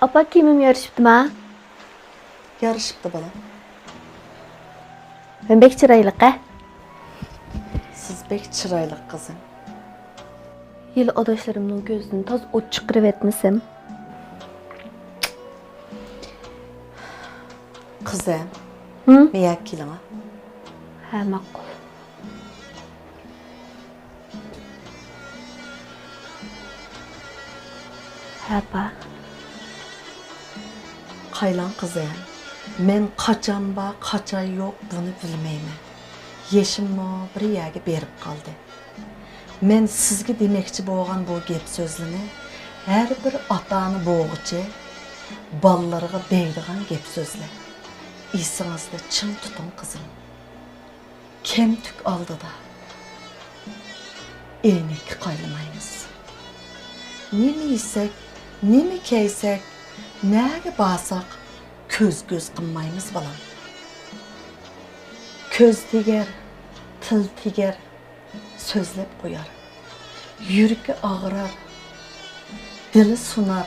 Apa kimim yarışıptı mı? Yarışıptı balam. Ben bek çıraylık ha. Siz bek çıraylık kızım. Yıl odaşlarımın gözünü toz ot çıkırıvertmesem. Kızım. Hı? Meyak kilana. Ha makul. Ha apa. Qaylan kızım. Men kaçan ba, kaçay yok bunu bilmeyme. Yeşim mo bir yerge berip kaldı. Men sizge demekçi boğan bu gep sözlüğünü her bir atanı boğucu, ballarıga değdiğen gep sözlü. İsinizni çın tutun kızım. Kem tük aldı da. Eğnek qaylamayınız. Nemi yesek, nemi keysek, nege basak, köz kınmayımız balam. Köz tiger, til tiger, sözlep koyar. Yürükü ağırar, dili sunar,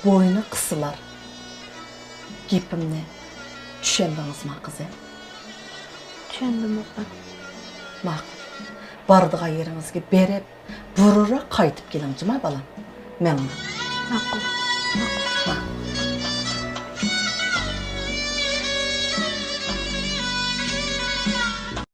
boynu kısılar. Gepimni düşendiniz mi kızım? Düşündüm apa. Bak, bardığa yerinizge berip, burura kaytıp gelim cima balam. Men Makul.